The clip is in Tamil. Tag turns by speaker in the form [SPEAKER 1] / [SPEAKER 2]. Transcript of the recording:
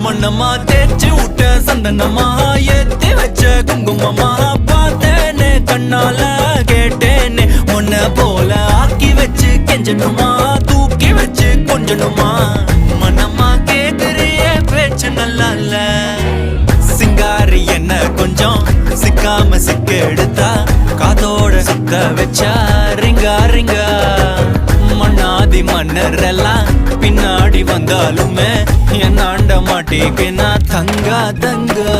[SPEAKER 1] மண்ணம்மா தேய்ச்சி விட்ட சந்தனமா ஏத்தி வச்ச குங்குமமா பார்த்தேனே கண்ணால கேட்டேனே உன்ன போல ஆக்கி வச்சு கெஞ்சணுமா தூக்கி வச்சு கொஞ்சணுமா மனமா கேக்குறிய பேச்சு நல்லா இல்ல சிங்காரி என்ன கொஞ்சம் சிக்காம சிக்க எடுத்தா காதோட சுத்த வச்சா ரிங்கா ரிங்கா மண்ணாதி மன்னர் எல்லாம் பின்னாடி வந்தாலுமே என் ஆண்ட மாட்டேக்கு நான் தங்கா தங்கா